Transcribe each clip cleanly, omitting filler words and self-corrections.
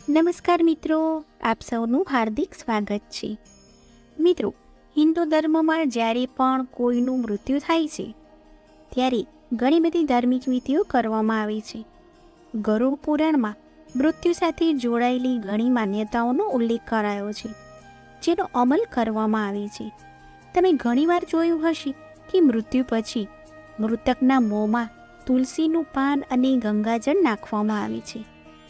નમસ્કાર મિત્રો, આપ સૌનું હાર્દિક સ્વાગત છે. મિત્રો, હિન્દુ ધર્મમાં જ્યારે પણ કોઈનું મૃત્યુ થાય છે ત્યારે ઘણી બધી ધાર્મિક વિધિઓ કરવામાં આવે છે. ગરુડ પુરાણમાં મૃત્યુ સાથે જોડાયેલી ઘણી માન્યતાઓનો ઉલ્લેખ કરાયો છે, જેનો અમલ કરવામાં આવે છે. તમે ઘણીવાર જોયું હશે કે મૃત્યુ પછી મૃતકના મોંમાં તુલસીનું પાન અને ગંગાજળ નાખવામાં આવે છે,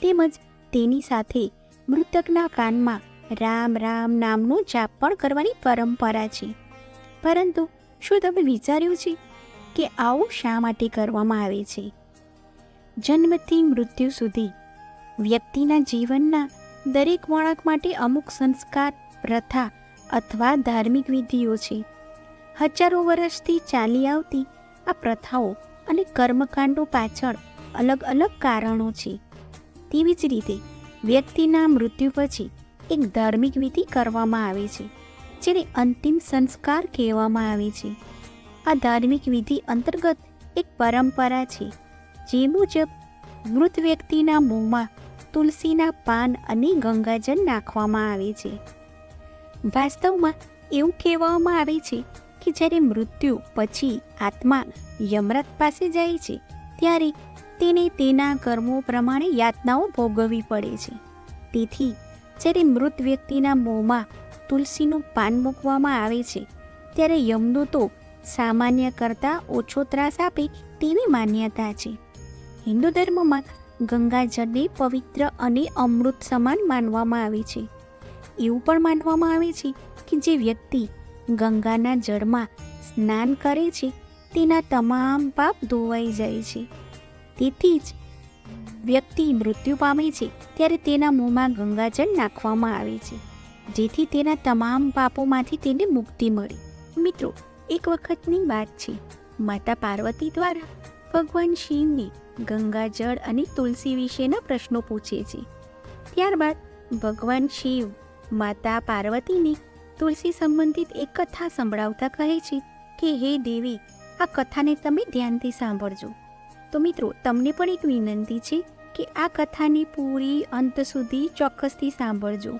તેમજ તેની સાથે મૃતકના કાનમાં રામ રામ નામનો જાપ પણ કરવાની પરંપરા છે. પરંતુ શું તમે વિચાર્યું છે કે આવું શા માટે કરવામાં આવે છે? જન્મથી મૃત્યુ સુધી વ્યક્તિના જીવનના દરેક વળાંક માટે અમુક સંસ્કાર, પ્રથા અથવા ધાર્મિક વિધિઓ છે. હજારો વર્ષથી ચાલી આવતી આ પ્રથાઓ અને કર્મકાંડો પાછળ અલગ અલગ કારણો છે. તેવી જ રીતે વ્યક્તિના મૃત્યુ પછી એક ધાર્મિક વિધિ કરવામાં આવે છે, જેને અંતિમ સંસ્કાર કહેવામાં આવે છે. આ ધાર્મિક વિધિ અંતર્ગત એક પરંપરા છે, જે મુજબ મૃત વ્યક્તિના મોંમાં તુલસીના પાન અને ગંગાજળ નાખવામાં આવે છે. વાસ્તવમાં એવું કહેવામાં આવે છે કે જ્યારે મૃત્યુ પછી આત્મા યમરાજ પાસે જાય છે ત્યારે તેને તેના કર્મો પ્રમાણે યાતનાઓ ભોગવવી પડે છે. તેથી જ્યારે મૃત વ્યક્તિના મોંમાં તુલસીનું પાન મૂકવામાં આવે છે ત્યારે યમદૂતો સામાન્ય કરતાં ઓછો ત્રાસ આપે તેવી માન્યતા છે. હિન્દુ ધર્મમાં ગંગાજળને પવિત્ર અને અમૃત સમાન માનવામાં આવે છે. એવું પણ માનવામાં આવે છે કે જે વ્યક્તિ ગંગાના જળમાં સ્નાન કરે છે તેના તમામ પાપ ધોવાઈ જાય છે. તેથી જ વ્યક્તિ મૃત્યુ પામે છે ત્યારે તેના મોંમાં ગંગાજળ નાખવામાં આવે છે, જેથી તેના તમામ પાપોમાંથી તેને મુક્તિ મળે. મિત્રો, એક વખતની વાત છે, માતા પાર્વતી દ્વારા ભગવાન શિવને ગંગાજળ અને તુલસી વિશેના પ્રશ્નો પૂછે છે. ત્યારબાદ ભગવાન શિવ માતા પાર્વતીને તુલસી સંબંધિત એક કથા સંભળાવતા કહે છે કે હે દેવી, આ કથાને તમે ધ્યાનથી સાંભળજો. તો મિત્રો, તમને પણ એક વિનંતી છે કે આ કથાને પૂરી અંત સુધી ચોક્કસથી સાંભળજો.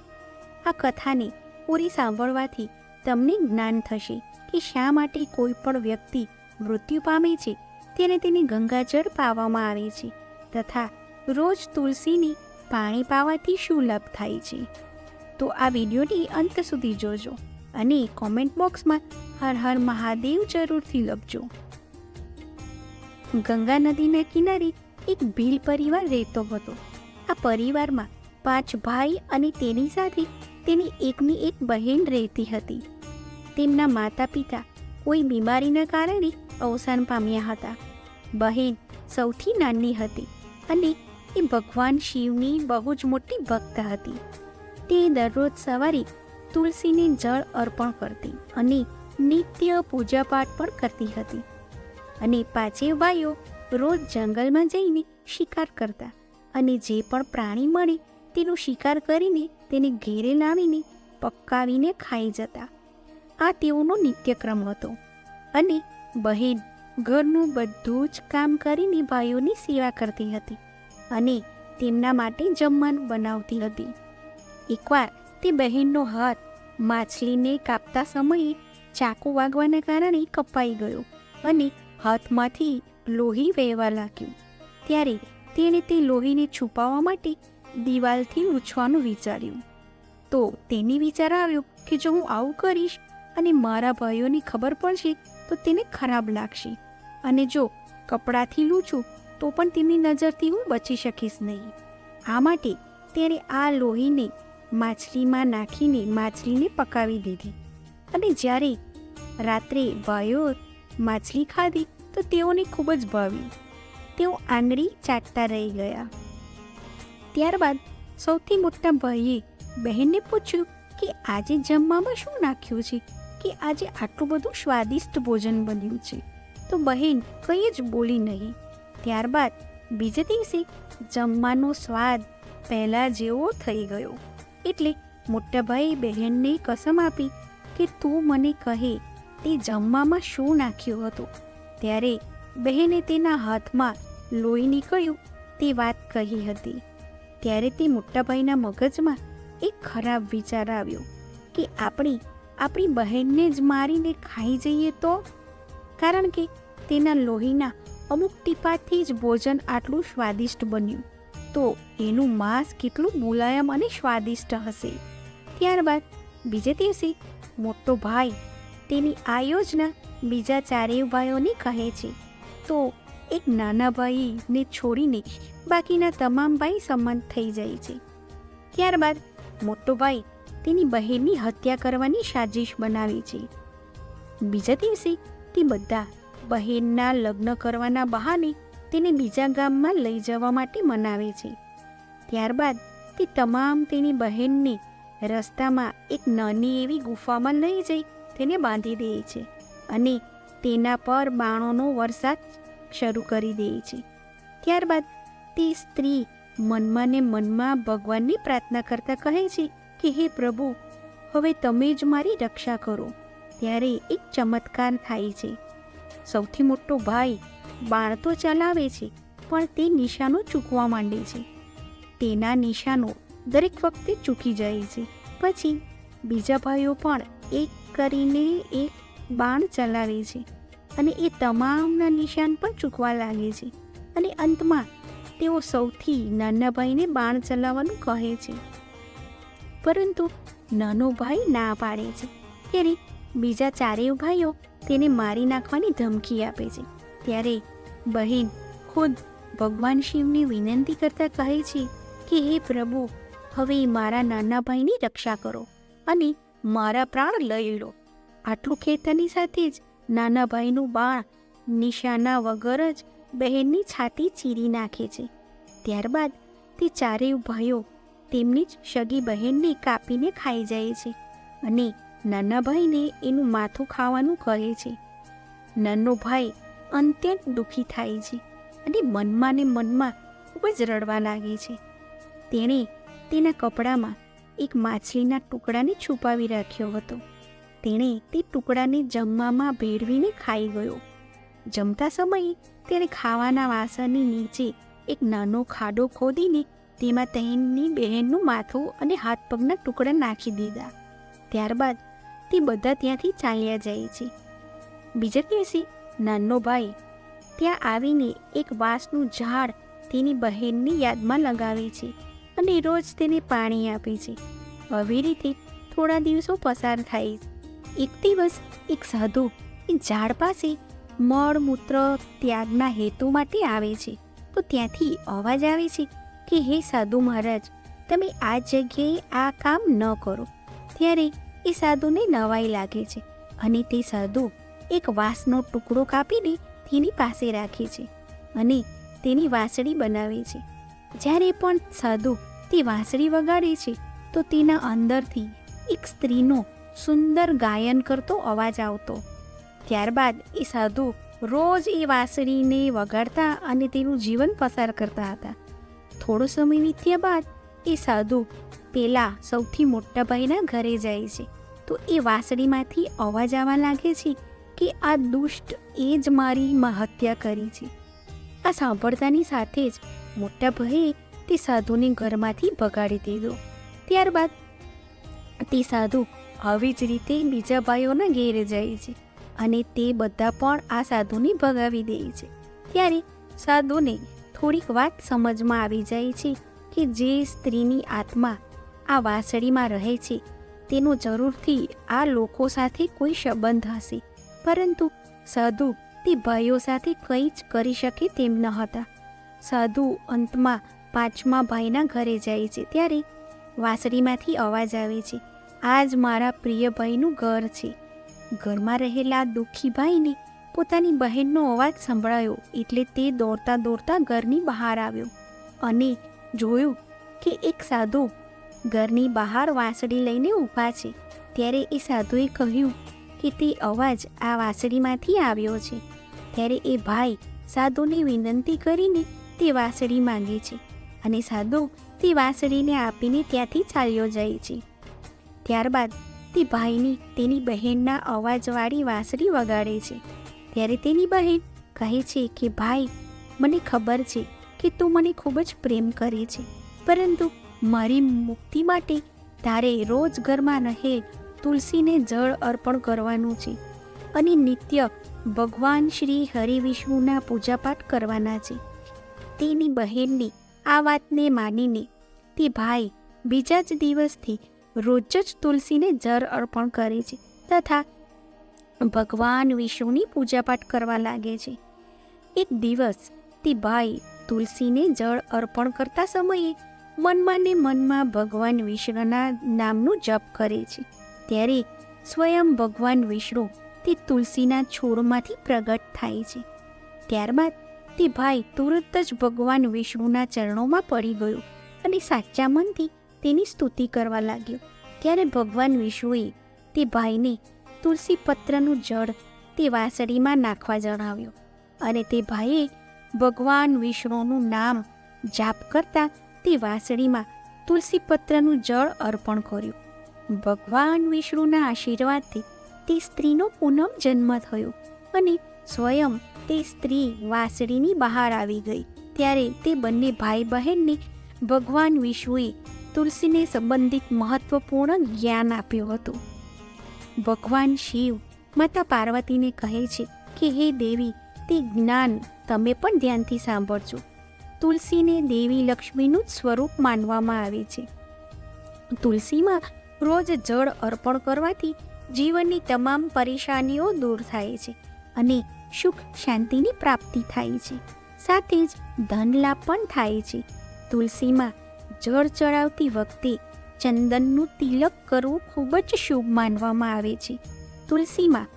આ કથાને પૂરી સાંભળવાથી તમને જ્ઞાન થશે કે શા માટે કોઈ પણ વ્યક્તિ મૃત્યુ પામે છે તેને ગંગાજળ પાવામાં આવે છે, તથા રોજ તુલસીની પાણી પાવાથી શું લાભ થાય છે. તો આ વિડીયોની અંત સુધી જોજો અને કોમેન્ટ બોક્સમાં હર હર મહાદેવ જરૂરથી લખજો. ગંગા નદીના કિનારે એક ભીલ પરિવાર રહેતો હતો. આ પરિવારમાં 5 ભાઈ અને તેની સાથે તેની એકની એક બહેન રહેતી હતી. તેમના માતા પિતા કોઈ બીમારીના કારણે અવસાન પામ્યા હતા. બહેન સૌથી નાની હતી અને એ ભગવાન શિવની બહુ જ મોટી ભક્ત હતી. તે દરરોજ સવારે તુલસીને જળ અર્પણ કરતી અને નિત્ય પૂજાપાઠ પણ કરતી હતી. અને 5 ભાઈઓ રોજ જંગલમાં જઈને શિકાર કરતા અને જે પણ પ્રાણી મળે તેનો શિકાર કરીને તેને ઘેરે લાવીને પકાવીને ખાઈ જતા. આ તેઓનો નિત્યક્રમ હતો. અને બહેન ઘરનું બધું જ કામ કરીને ભાઈઓની સેવા કરતી હતી અને તેમના માટે જમવાનું બનાવતી હતી. એકવાર તે બહેનનો હાથ માછલીને કાપતા સમયે ચાકુ વાગવાના કારણે કપાઈ ગયો અને હાથમાંથી લોહી વહેવા લાગ્યું. ત્યારે તેણે તે લોહીને છુપાવવા માટે દિવાલથી લૂછવાનું વિચાર્યું. તો તેને વિચાર આવ્યો કે જો હું આવું કરીશ અને મારા ભાઈઓને ખબર પડશે તો તેને ખરાબ લાગશે, અને જો કપડાથી લૂછું તો પણ તેમની નજરથી હું બચી શકીશ નહીં. આ માટે તેણે આ લોહીને માછલીમાં નાખીને માછલીને પકાવી દીધી. અને જ્યારે રાત્રે ભાઈઓ માછલી ખાધી તો તેઓને ખૂબ જ ભાવી. તેઓ આંગળી ચાટતા રહી ગયા. ત્યારબાદ સૌથી મોટા ભાઈએ બહેનને પૂછ્યું કે આજે જમવામાં શું નાખ્યું છે કે આજે આટલું બધું સ્વાદિષ્ટ ભોજન બન્યું છે. તો બહેન કંઈ જ બોલી નહીં. ત્યારબાદ બીજે દિવસે જમવાનો સ્વાદ પહેલાં જેવો થઈ ગયો. એટલે મોટા ભાઈએ બહેનને કસમ આપી કે તું મને કહે તે જમવામાં શું નાખ્યું હતું. ત્યારે બહેને તેના હાથમાં લોહી નીકળ્યું તે વાત કહી હતી. ત્યારે તે મોટા ભાઈના મગજમાં એક ખરાબ વિચાર આવ્યો કે આપણી બહેનને જ મારીને ખાઈ જઈએ તો, કારણ કે તેના લોહીના અમુક ટીપાથી જ ભોજન આટલું સ્વાદિષ્ટ બન્યું, તો એનું માંસ કેટલું મુલાયમ અને સ્વાદિષ્ટ હશે. ત્યારબાદ બીજે દિવસે મોટો ભાઈ તેની આ યોજના બીજા ચારેય ભાઈઓને કહે છે, તો એક નાના ભાઈને છોડીને બાકીના તમામ ભાઈ સંમત થઈ જાય છે. ત્યારબાદ મોટો ભાઈ તેની બહેનની હત્યા કરવાની સાજિશ બનાવે છે. બીજા દિવસે તે બધા બહેનના લગ્ન કરવાના બહાને તેને બીજા ગામમાં લઈ જવા માટે મનાવે છે. ત્યારબાદ તે તમામ તેની બહેનને રસ્તામાં એક નાની એવી ગુફામાં લઈ જઈ તેને બાંધી દે છે અને તેના પર બાણોનો વરસાદ શરૂ કરી દે છે. ત્યારબાદ તે સ્ત્રી મનમાં ને મનમાં ભગવાનની પ્રાર્થના કરતા કહે છે કે હે પ્રભુ, હવે તમે જ મારી રક્ષા કરો. ત્યારે એક ચમત્કાર થાય છે. સૌથી મોટો ભાઈ બાણ તો ચલાવે છે, પણ તે નિશાનો ચૂકવા માંડે છે. તેના નિશાનો દરેક વખતે ચૂકી જાય છે. પછી બીજા ભાઈઓ પણ એક કરીને એક બાણ ચલાવે છે અને એ તમામના નિશાન પણ ચૂકવા લાગે છે અને અંતમાં તેઓ સૌથી નાના ભાઈને બાણ ચલાવવાનું કહે છે, પરંતુ નાનો ભાઈ ના પાડે છે. ત્યારે બીજા ચારેય ભાઈઓ તેને મારી નાખવાની ધમકી આપે છે. ત્યારે બહેન ખુદ ભગવાન શિવને વિનંતી કરતા કહે છે કે હે પ્રભુ, હવે મારા નાના ભાઈની રક્ષા કરો અને મારા પ્રાણ લઈ લો. આટલું કહેતાની સાથે જ નાના ભાઈનું બાણ નિશાના વગર જ બહેનની છાતી ચીરી નાખે છે. ત્યારબાદ તે ચારેય ભાઈઓ તેમની જ સગી બહેનને કાપીને ખાઈ જાય છે અને નાના ભાઈને એનું માથું ખાવાનું કહે છે. નાનો ભાઈ અત્યંત દુઃખી થાય છે અને મનમાં ને મનમાં ખૂબ જ રડવા લાગે છે. તેણે તેના કપડામાં એક માછલીના ટુકડાને છુપાવી રાખ્યો હતો. તેણે તે ટુકડાને જમવામાં ભેળવીને ખાઈ ગયો. જમતા સમયે તેણે ખાવાના વાસણની નીચે એક નાનો ખાડો ખોદીને તેમાં તેની બહેનનું માથું અને હાથ પગના ટુકડા નાખી દીધા. ત્યારબાદ તે બધા ત્યાંથી ચાલ્યા જાય છે. બીજા દિવસે નાનો ભાઈ ત્યાં આવીને એક વાંસનું ઝાડ તેની બહેનની યાદમાં લગાવે છે અને રોજ તેને પાણી આપે છે. આવી રીતે થોડા દિવસો પસાર થાય. એક દિવસ એક સાધુ એ ઝાડ પાસે મળમૂત્ર ત્યાગના હેતુ માટે આવે છે. તો ત્યાંથી અવાજ આવે છે કે હે સાધુ મહારાજ, તમે આ જગ્યાએ આ કામ ન કરો. ત્યારે એ સાધુને નવાઈ લાગે છે અને તે સાધુ એક વાંસનો ટુકડો કાપીને તેની પાસે રાખે છે અને તેની વાંસળી બનાવે છે. જ્યારે પણ સાધુ તે વાંસળી વગાડે છે તો તેના અંદરથી એક સ્ત્રીનો સુંદર ગાયન કરતો અવાજ આવતો. ત્યારબાદ એ સાધુ રોજ એ વાંસળીને વગાડતા અને તેનું જીવન પસાર કરતા હતા. થોડો સમય વીત્યા બાદ એ સાધુ પેલા સૌથી મોટા ભાઈના ઘરે જાય છે. તો એ વાંસળીમાંથી અવાજ આવવા લાગે છે કે આ દુષ્ટ એ જ મારી હત્યા કરી છે. આ સાંભળતાની સાથે જ મોટા ભાઈએ તે સાધુને ઘરમાંથી ભગાડી દીધો. ત્યારબાદ તે સાધુ આવી જ રીતે બીજા ભાઈઓના ઘેરે જાય છે અને તે બધા પણ આ સાધુને ભગાવી દે છે. ત્યારે સાધુને થોડીક વાત સમજમાં આવી જાય છે કે જે સ્ત્રીની આત્મા આ વાંસળીમાં રહે છે તેનો જરૂરથી આ લોકો સાથે કોઈ સંબંધ હશે, પરંતુ સાધુ તે ભાઈઓ સાથે કંઈ જ કરી શકે તેમ ન હતા. સાધુ અંતમાં પાંચમા ભાઈના ઘરે જાય છે. ત્યારે વાંસળીમાંથી અવાજ આવે છે, આ જ મારા પ્રિય ભાઈનું ઘર છે. ઘરમાં રહેલા દુઃખી ભાઈને પોતાની બહેનનો અવાજ સંભળાયો એટલે તે દોડતા દોડતા ઘરની બહાર આવ્યો અને જોયું કે એક સાધુ ઘરની બહાર વાંસળી લઈને ઊભા છે. ત્યારે એ સાધુએ કહ્યું કે તે અવાજ આ વાંસળીમાંથી આવ્યો છે. ત્યારે એ ભાઈ સાધુને વિનંતી કરીને તે વાંસળી માંગે છે અને સાધુ તે વાંસળીને આપીને ત્યાંથી ચાલ્યો જાય છે. ત્યારબાદ તે ભાઈની તેની બહેનના અવાજવાળી વાંસળી વગાડે છે. ત્યારે તેની બહેન કહે છે કે ભાઈ, મને ખબર છે કે તું મને ખૂબ જ પ્રેમ કરે છે, પરંતુ મારી મુક્તિ માટે તારે રોજ ઘરમાં રહે તુલસીને જળ અર્પણ કરવાનું છે અને નિત્ય ભગવાન શ્રી હરિ વિષ્ણુના પૂજાપાઠ કરવાના છે. તેની બહેનની આ વાતને માનીને તે ભાઈ બીજા જ દિવસથી રોજ જ તુલસીને જળ અર્પણ કરે છે તથા ભગવાન વિષ્ણુની પૂજાપાઠ કરવા લાગે છે. એક દિવસ તે ભાઈ તુલસીને જળ અર્પણ કરતા સમયે મનમાં ને મનમાં ભગવાન વિષ્ણુના નામનું જપ કરે છે. ત્યારે સ્વયં ભગવાન વિષ્ણુ તે તુલસીના છોડમાંથી પ્રગટ થાય છે. ત્યારબાદ તે ભાઈ તુરત જ ભગવાન વિષ્ણુના ચરણોમાં પડી ગયો અને સાચા મનથી તેની સ્તુતિ કરવા લાગ્યો. ત્યારે ભગવાન વિષ્ણુએ તે ભાઈને તુલસી પત્રનું જળ તે વાસળીમાં નાખવા જણાવ્યું અને તે ભાઈએ ભગવાન વિષ્ણુનું નામ જાપ કરતા તે વાસળીમાં તુલસી પત્રનું જળ અર્પણ કર્યું. ભગવાન વિષ્ણુના આશીર્વાદથી તે સ્ત્રીનો પુનઃ જન્મ થયો અને સ્વયં તે સ્ત્રી વાસળીની બહાર આવી ગઈ. ત્યારે તે બંને ભાઈ બહેનને ભગવાન વિષ્ણુએ તુલસીને સંબંધિત મહત્વપૂર્ણ જ્ઞાન આપ્યું હતું. ભગવાન શિવ માતા પાર્વતીને કહે છે કે હે દેવી, તે જ્ઞાન તમે પણ ધ્યાનથી સાંભળજો. તુલસીને દેવી લક્ષ્મીનું જ સ્વરૂપ માનવામાં આવે છે. તુલસીમાં રોજ જળ અર્પણ કરવાથી જીવનની તમામ પરેશાનીઓ દૂર થાય છે અને સુખ શાંતિની પ્રાપ્તિ થાય છે. સાથે જ ધન લાભ પણ થાય છે. તુલસીમાં જળ ચડાવતી વખતે ચંદનનું તિલક કરવું ખૂબ જ શુભ માનવામાં આવે છે. તુલસીમાં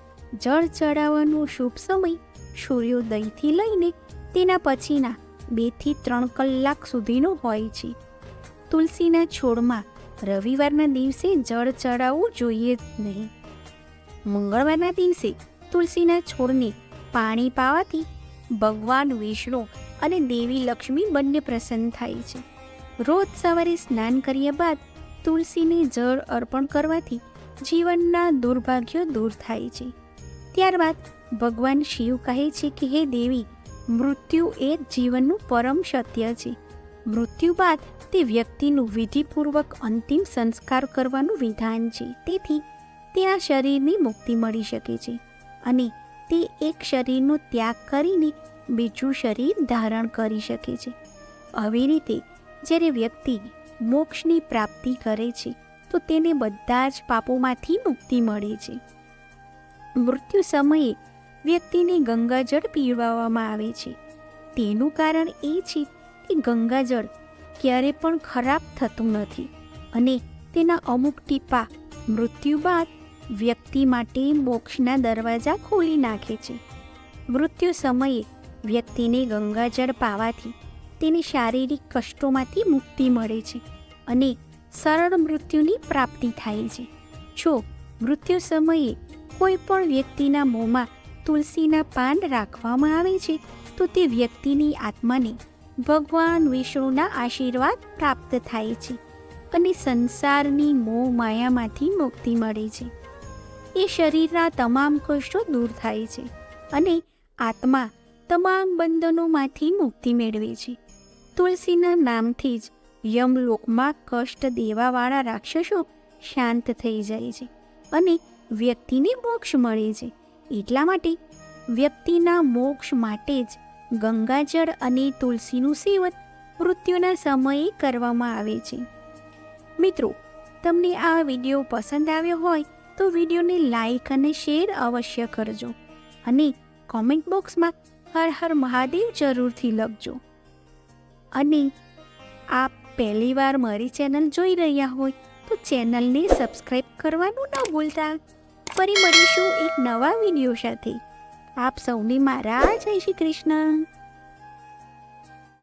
જળ ચડાવવાનો શુભ સમય સૂર્યોદયથી લઈને તેના પછીના 2 થી 3 કલાક સુધીનો હોય છે. તુલસીના છોડમાં રવિવારના દિવસે જળ ચડાવવું જોઈએ જ નહીં. મંગળવારના દિવસે તુલસીના છોડને પાણી પાવાથી ભગવાન વિષ્ણુ અને દેવી લક્ષ્મી બંને પ્રસન્ન થાય છે. રોજ સવારે સ્નાન કર્યા બાદ તુલસીને જળ અર્પણ કરવાથી જીવનના દુર્ભાગ્યો દૂર થાય છે. ત્યારબાદ ભગવાન શિવ કહે છે કે હે દેવી, મૃત્યુ એ જીવનનું પરમ સત્ય છે. મૃત્યુ બાદ તે વ્યક્તિનું વિધિપૂર્વક અંતિમ સંસ્કાર કરવાનું વિધાન છે. તેથી તેના શરીરની મુક્તિ મળી શકે છે અને તે એક શરીરનો ત્યાગ કરીને બીજું શરીર ધારણ કરી શકે છે. આવી રીતે જ્યારે વ્યક્તિ મોક્ષની પ્રાપ્તિ કરે છે તો તેને બધા જ પાપોમાંથી મુક્તિ મળે છે. મૃત્યુ સમયે વ્યક્તિને ગંગાજળ પીવડાવવામાં આવે છે. તેનું કારણ એ છે કે ગંગાજળ ક્યારે પણ ખરાબ થતું નથી અને તેના અમુક ટીપા મૃત્યુ બાદ વ્યક્તિ માટે મોક્ષના દરવાજા ખોલી નાખે છે. મૃત્યુ સમયે વ્યક્તિને ગંગાજળ પાવાથી તેને શારીરિક કષ્ટોમાંથી મુક્તિ મળે છે અને સરળ મૃત્યુની પ્રાપ્તિ થાય છે. જો મૃત્યુ સમયે કોઈ પણ વ્યક્તિના મોંમાં તુલસીના પાન રાખવામાં આવે છે તો તે વ્યક્તિની આત્માને ભગવાન વિષ્ણુના આશીર્વાદ પ્રાપ્ત થાય છે અને સંસારની મોહ માયામાંથી મુક્તિ મળે છે. એ શરીરના તમામ કષ્ટો દૂર થાય છે અને આત્મા તમામ બંધનોમાંથી મુક્તિ મેળવે છે. તુલસીના નામથી જ યમલોકમાં કષ્ટ દેવાવાળા રાક્ષસો શાંત થઈ જાય છે અને વ્યક્તિને મોક્ષ મળે છે. એટલા માટે વ્યક્તિના મોક્ષ માટે જ ગંગાજળ અને તુલસીનું સેવન મૃત્યુના સમયે કરવામાં આવે છે. મિત્રો, તમને આ વિડીયો પસંદ આવ્યો હોય તો વિડીયોને લાઈક અને શેર અવશ્ય કરજો અને કોમેન્ટ બોક્સમાં હર હર મહાદેવ જરૂરથી લખજો. અને આપ પહેલીવાર મારી ચેનલ જોઈ રહ્યા હોય તો ચેનલને સબસ્ક્રાઈબ કરવાનું ન ભૂલતા. ફરી મળીશું એક નવા વિડીયો સાથે. આપ સૌને મારા જય શ્રી કૃષ્ણ.